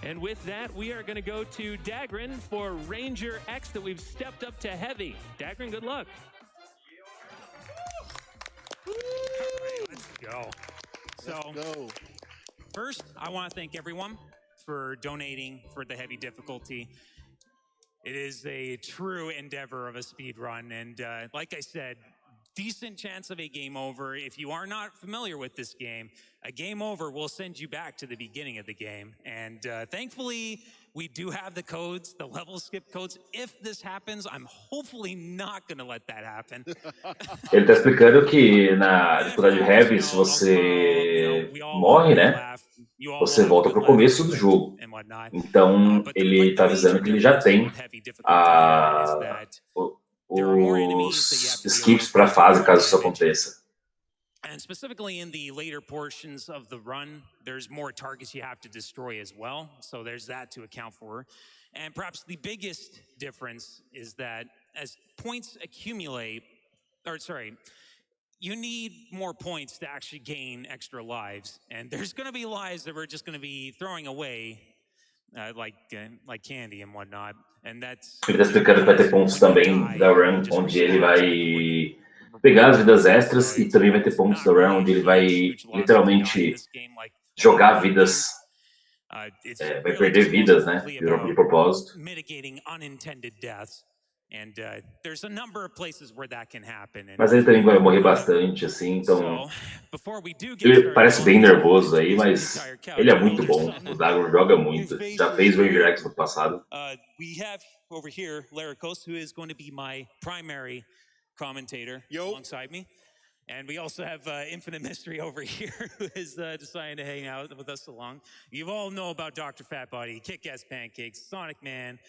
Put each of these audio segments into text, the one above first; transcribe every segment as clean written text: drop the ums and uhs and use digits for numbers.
And with that, we are going to go to Dagrin for Ranger X that we've stepped up to heavy. Dagrin, good luck. Let's go. So, first, I want to thank everyone for donating for the heavy difficulty. It is a true endeavor of a speed run, and like I said, decent chance of a game over. If you are not familiar with this game, a game over will send you back to the beginning of the game. And thankfully, we do have the codes, the level skip codes. If this happens, I'm hopefully not going to let that happen. Ele tá explicando que na dificuldade heavy, se você morre, né, você volta pro começo do jogo. Então, ele tá avisando que ele já tem os skips para fase, caso isso aconteça. And specifically in the later portions of the run, there's more targets you have to destroy as well. So there's that to account for. And perhaps the biggest difference is that as points accumulate, you need more points to actually gain extra lives. And there's going to be lives that we're just going to be throwing away like candy and whatnot. And that's... Ele tá explicando que vai ter pontos também da run, onde ele vai pegar as vidas extras, e também vai ter pontos da run, onde ele vai literalmente jogar vidas, vai perder vidas, né, de propósito. Mas ele também vai morrer bastante, assim, então ele parece bem nervoso aí, mas ele é muito bom. O Dagon joga muito, já fez Ranger X no passado. We have over here Laricos, who is going to be my primary commentator alongside me. And we also have Infinite Mystery over here, who is deciding to hang out with us along. You all know about Dr. Fatbody, Kick-Ass Pancakes, Sonic Man,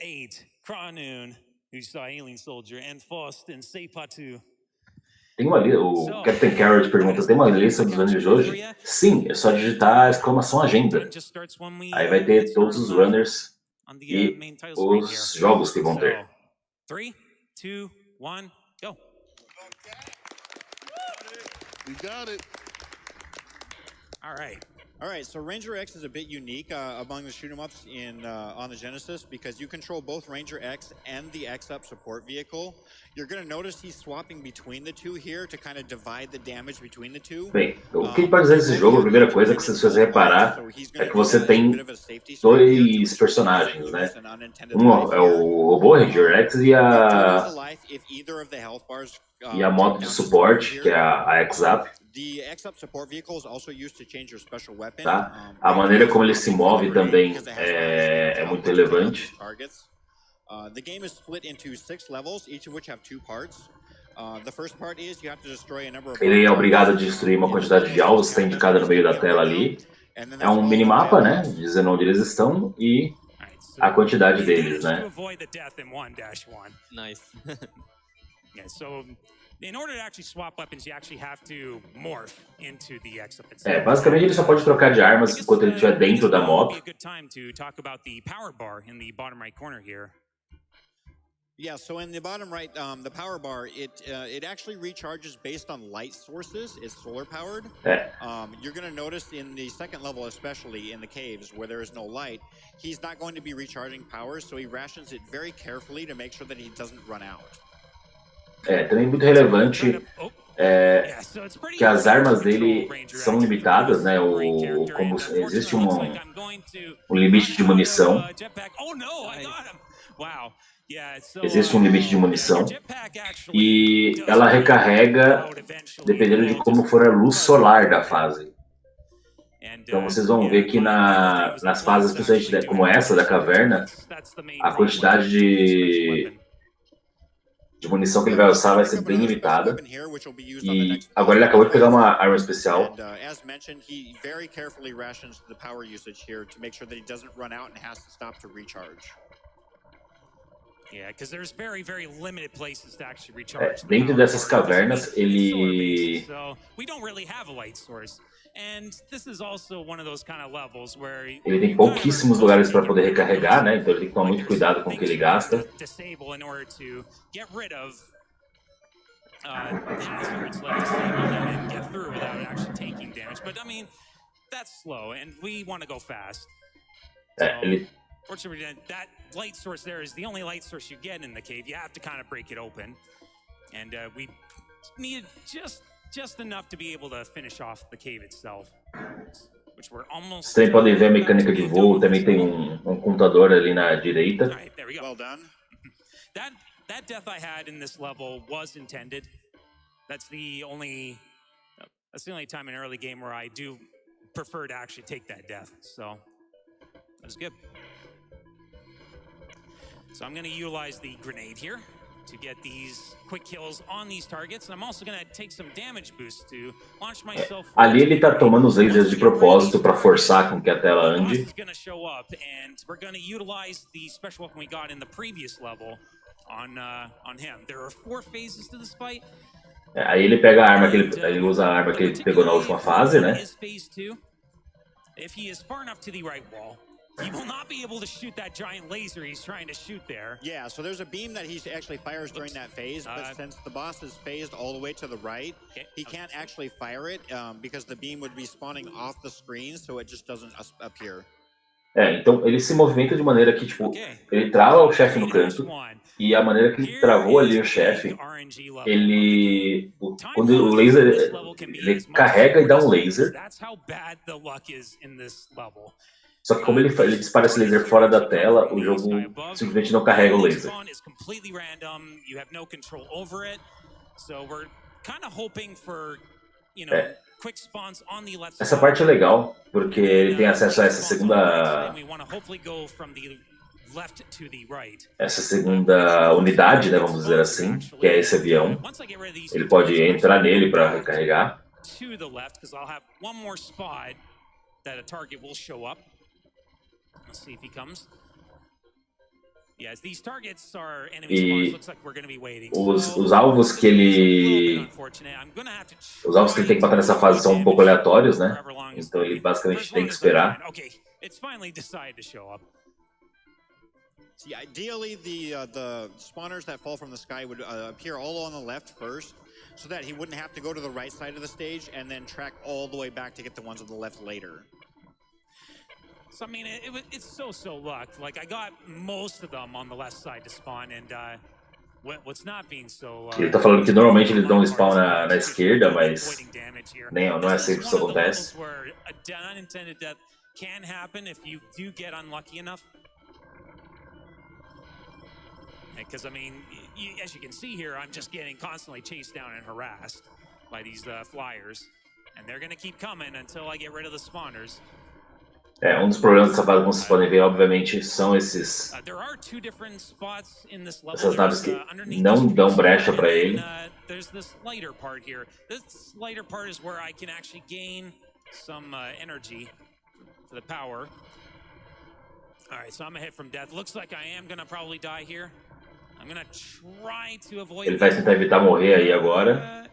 8, Kranoon, who saw Alien Soldier, and Faust, and Seipatu. Tem uma lista, o Captain Carrot pergunta, tem uma lista dos runners de hoje? Sim, é só digitar exclamação agenda. Aí vai ter todos os runners e os jogos que vão ter. 3, 2, 1, go. We got it. All right. All right, so Ranger X is a bit unique among the shoot 'em ups on the Genesis because you control both Ranger X and the X-Up support vehicle. You're going to notice he's swapping between the two here to kind of divide the damage between the two. Bem, o que pode dizer desse jogo, a primeira coisa que vocês precisam reparar é que você tem dois personagens, né? Um é o robô Ranger X e a moto de suporte, que é a X-Up. Tá? A maneira como ele se move também é muito relevante. The game is split into 6 levels, each of which have 2 parts. The first part is you have to destroy a number of... Ele é obrigado a destruir uma quantidade de alvos que está indicada no meio da tela ali. É um minimapa, né? Dizendo onde eles estão e a quantidade deles, né? Nice. Yeah, so in order to actually swap weapons, you actually have to morph into the X-Up itself. Basicamente ele só pode trocar de armas enquanto ele estiver dentro da moto. A good time to talk about the power bar in the bottom right corner here. Yeah, so in the bottom right, the power bar, it actually recharges based on light sources. It's solar powered. You're going to notice in the second level, especially in the caves where there is no light, he's not going to be recharging power, so he rations it very carefully to make sure that he doesn't run out. Também muito relevante que as armas dele são limitadas, né? Existe um limite de munição. Existe um limite de munição e ela recarrega dependendo de como for a luz solar da fase. Então vocês vão ver que nas fases, principalmente como essa da caverna, a quantidade de munição que ele vai usar vai ser bem limitada. E agora ele acabou de pegar uma arma especial. Dentro dessas cavernas, ele tem pouquíssimos lugares para poder recarregar, né? Então ele tem que tomar muito cuidado com o que ele gasta. Fortunately, that light source there is the only light source you get in the cave. You have to kind of break it open, and we needed just enough to be able to finish off the cave itself. Which we're almost. Vocês podem ver a mecânica de voo. Também tem contador ali na direita. All right, there we go. Well done. That death I had in this level was intended. That's the only time in an early game where I do prefer to actually take that death. So that's good. So I'm going to utilize the grenade here to get these quick kills on these targets, and I'm also going to take some damage boost to launch myself. Ali ele tá tomando os lasers de propósito para forçar com que a tela ande. Going to show up, and we're going to utilize the special weapon we got in the previous level on him. There are 4 phases to this fight. Aí ele pega a arma que ele usa a arma que ele pegou na última fase, né? If he is far enough to the right wall, he will not be able to shoot that giant laser he's trying to shoot there. Yeah, so there's a beam that he actually fires during that phase, but since the boss is phased all the way to the right, he can't actually fire it because the beam would be spawning off the screen, so it just doesn't appear. Então ele se movimenta de maneira que, tipo, ele trava o chefe no canto, e a maneira que ele travou ali o chefe, quando o laser, ele carrega e dá um laser. Só que como ele dispara esse laser fora da tela, o jogo simplesmente não carrega o laser. Essa parte é legal, porque ele tem acesso a essa segunda unidade, né, vamos dizer assim, que é esse avião. Ele pode entrar nele para recarregar. E os alvos que ele tem que matar nessa fase são um pouco aleatórios, né? Então ele basicamente tem que esperar. See, ideally, the spawners that fall from the sky would appear all on the left first, so that he wouldn't have to go to the right side of the stage and then track all the way back to get the ones on the left later. So, I mean, it's so luck. Like, I got most of them on the left side to spawn, and what's not being so... Ele tá falando que normalmente eles dão spawn na esquerda, mas não é sempre que isso acontece. An unintended death can happen if you do get unlucky enough. Because, I mean, as you can see here, I'm just getting constantly chased down and harassed by these flyers. And they're going to keep coming until I get rid of the spawners. Dos problemas dessa fase, como vocês podem ver, obviamente, são essas naves que não dão brecha para ele. There's this lighter part here. This lighter part is where I can actually gain some energy for the power. All right, so I'm a hit from death. Looks like I am going to probably die here. I'm going to try to avoid. Ele vai tentar evitar morrer aí agora.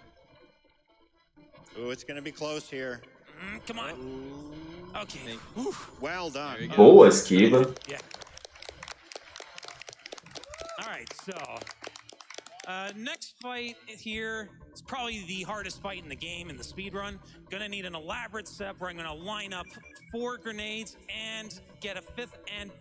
Oh, it's going to be close here. Come on. Okay. Well done. Boa esquiva. Yeah. All right, so next fight here is probably the hardest fight in the game in the speedrun. Gonna need an elaborate setup where I'm gonna line up 4 grenades and get a 5th and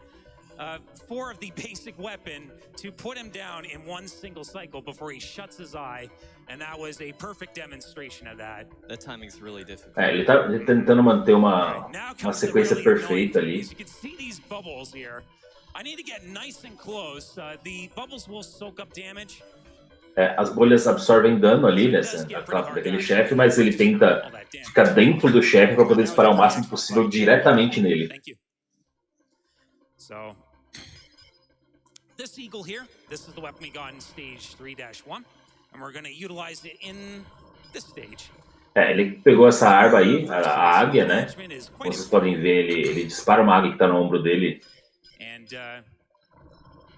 4 of the basic weapon to put him down in one single cycle before he shuts his eye, and that was a perfect demonstration of that. That timing's really difficult. Ele tá tentando manter uma sequência perfeita ali. You can see these bubbles here. I need to get nice and close. The bubbles will soak up damage. As bolhas absorvem dano ali daquele chefe, mas ele tenta ficar dentro do chefe para poder disparar o máximo possível diretamente nele. So, this eagle here, this is the weapon we got in stage 3-1, and we're going to utilize it in this stage. Ele pegou essa arma aí, a águia, né? Como vocês podem ver, ele dispara uma águia que está no ombro dele. And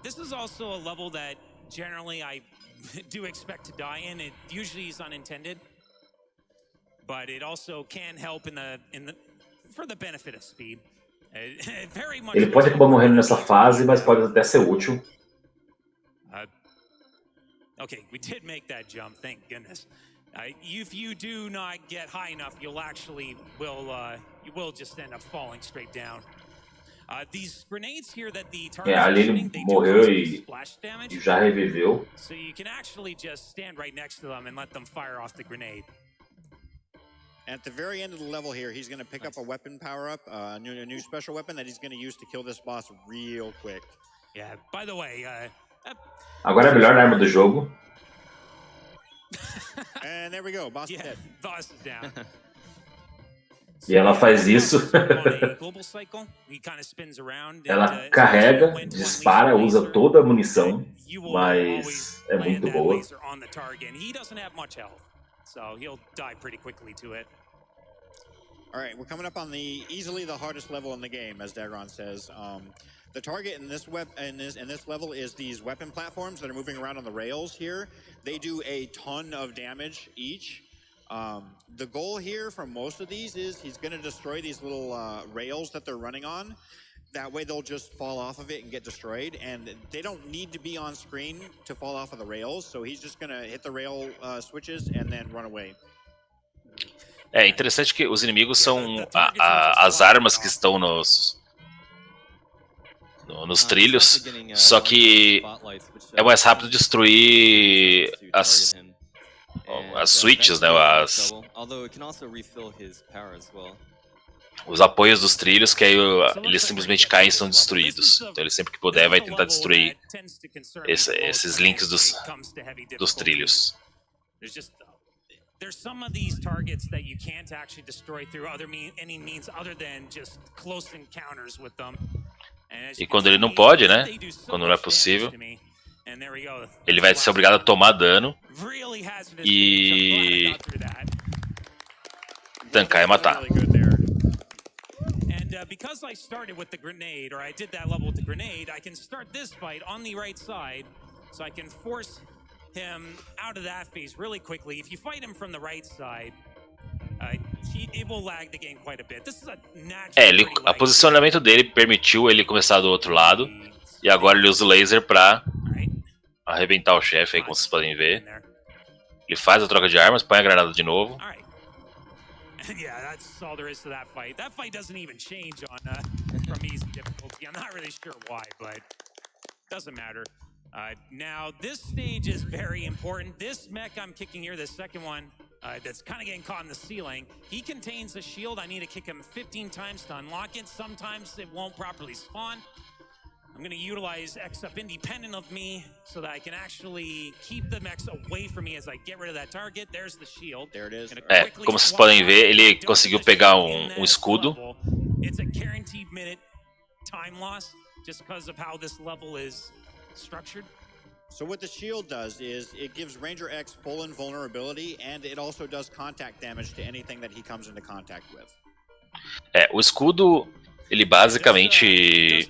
this is also a level that generally I do expect to die in. It usually is unintended, but it also can help for the benefit of speed. Ele pode acabar morrendo nessa fase, mas pode até ser útil. Okay, we did make that jump, thank goodness. If you do not get high enough, you will just end up falling straight down. Ali ele morreu e já reviveu. So you can actually just stand right next to them and let them fire off the grenade. At the very end of the level here, he's going to pick up a weapon power-up, a new special weapon that he's going to use to kill this boss real quick. Yeah, by the way... Agora é a melhor arma do jogo. And there we go, boss is dead. Boss is down. E ela faz isso. Ela carrega, dispara, usa toda a munição, mas é muito boa. Alright, we're coming up on easily the hardest level in the game, as Dagron says. The target in this level is these weapon platforms that are moving around on the rails here. They do a ton of damage each. The goal here for most of these is he's going to destroy these little rails that they're running on. That way they'll just fall off of it and get destroyed, and they don't need to be on screen to fall off of the rails, so he's just going to hit the rail switches and then run away. É interessante que os inimigos são as armas que estão nos trilhos, só que é mais rápido destruir as switches, né, os apoios dos trilhos, que aí eles simplesmente caem e são destruídos. Então ele sempre que puder vai tentar destruir esses links dos trilhos. There's some of these targets that you can't actually destroy through any means other than just close encounters with them. E quando ele não pode, né? Quando não é possível, ele vai ser obrigado a tomar dano e tancar e matar. Because I started with the grenade, or I did that level with the grenade, I can start this fight on the right side, so I can force him out of that phase really quickly. If you fight him from the right side, it will lag the game quite a bit. This is a natural o posicionamento dele permitiu ele começar do outro lado, e agora ele usa o laser pra arrebentar o chefe aí, como vocês podem ver. Ele faz a troca de armas, põe a granada de novo. Yeah, that's all there is to that fight. That fight doesn't even change on from easy difficulty. I'm not really sure why, but doesn't matter. Now, this stage is very important. This mech I'm kicking here, the second one, that's kind of getting caught in the ceiling, he contains a shield. I need to kick him 15 times to unlock it. Sometimes it won't properly spawn. I'm going to utilize X-Up independent of me so that I can actually keep the mechs away from me as I get rid of that target. There's the shield. There it is. Como vocês podem ver, ele conseguiu pegar escudo. It's a guaranteed minute time loss just because of how this level is structured. So what the shield does is it gives Ranger X full invulnerability, and it also does contact damage to anything that he comes into contact with. O escudo, ele basicamente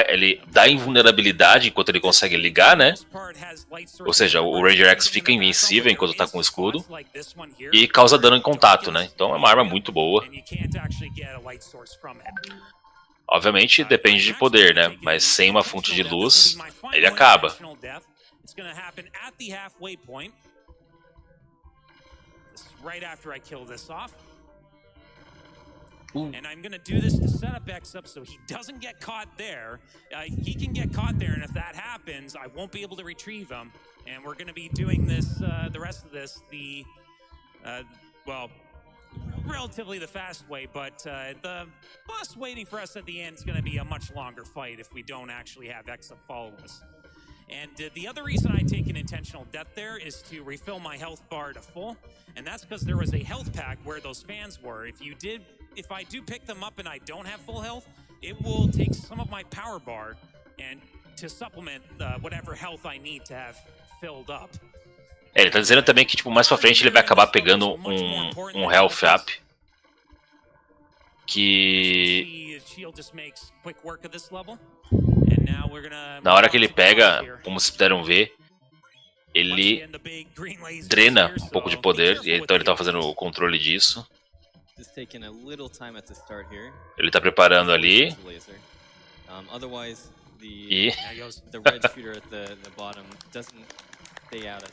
ele dá invulnerabilidade enquanto ele consegue ligar, né? Ou seja, o Ranger X fica invencível enquanto tá com o escudo e causa dano em contato, né? Então é uma arma muito boa. Obviamente depende de poder, né? Mas sem uma fonte de luz, ele acaba. And I'm going to do this to set up X-Up so he doesn't get caught there. He can get caught there, and if that happens, I won't be able to retrieve him. And we're going to be doing this, the rest of this, well, relatively the fast way, but the boss waiting for us at the end is going to be a much longer fight if we don't actually have X-Up follow us. And the other reason I take an intentional death there is to refill my health bar to full, and that's because there was a health pack where those fans were. If I do pick them up and I don't have full health, it will take some of my power bar and to supplement whatever health I need to have filled up. Ele tá dizendo também que, tipo, mais pra frente ele vai acabar pegando um health up que na hora que ele pega, como vocês puderam ver, ele drena um pouco de poder, e então ele tá fazendo o controle disso. Ele tá preparando ali.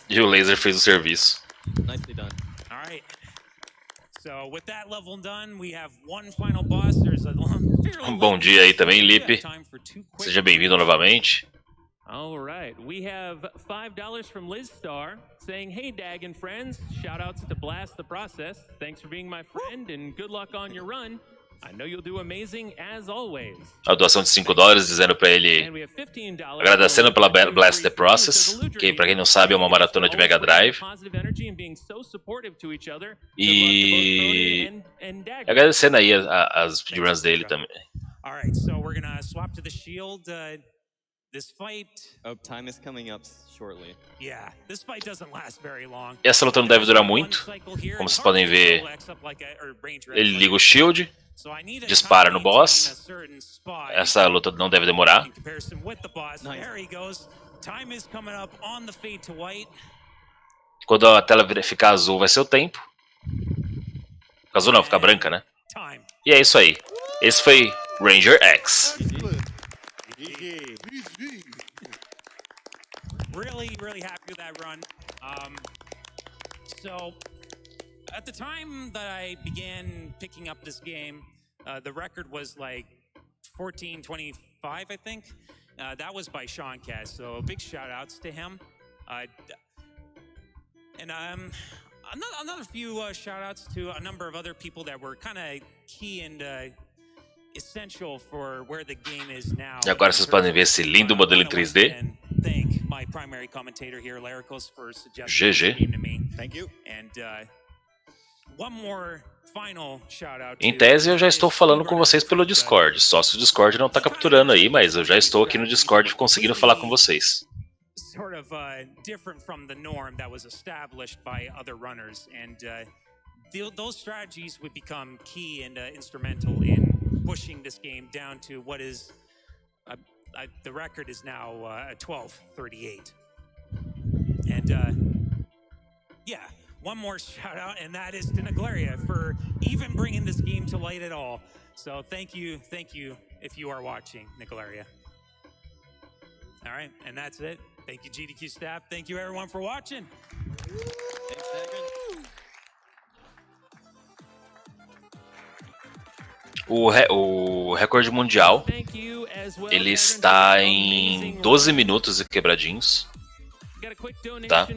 E o laser fez o serviço. Bom dia aí também, Lipe. Seja bem-vindo novamente. All right, we have $5 from Liz Star saying, "Hey, Dag and friends, shout-outs to Blast the Process. Thanks for being my friend and good luck on your run. I know you'll do amazing as always." A doação de $5 dizendo pra ele, agradecendo pela Blast the Process, que pra quem não sabe é uma maratona de Mega Drive. E agradecendo aí as speedruns dele também. All right, so we're gonna swap to the shield. This fight. Oh, time is coming up shortly. Yeah, this fight doesn't last very long. Essa luta não deve durar muito. Como vocês podem ver, ele liga o shield, dispara no boss. Essa luta não deve demorar. Quando a tela ficar azul, vai ser o tempo. Azul não, fica branca, né? E é isso aí. Esse foi Ranger X. Really happy with that run. So, at the time that I began picking up this game, the record was like 14:25, I think. That was by Sean Cass, so big shout outs to him. And another few shout outs to a number of other people that were kind of key and essential for where the game is now. E agora vocês podem ver esse lindo modelo em 3D. Thank my primary commentator here, Laricos, for suggesting GG. this game to me. Thank you. And one more final shout out. Em tese, eu já estou falando com vocês pelo Discord. Só se o Discord não está capturando aí, mas eu já estou aqui no Discord conseguindo falar com vocês. Sort of different from the norm that was established by other runners, and those strategies would become key and instrumental in pushing this game down to what is the record is now 12:38. And yeah, one more shout out, and that is to Naglaria for even bringing this game to light at all. So thank you if you are watching, Naglaria. All right, and that's it. Thank you, GDQ staff. Thank you, everyone, for watching. Thanks, Dagon. O recorde mundial, ele está em 12 minutos e quebradinhos. Tá?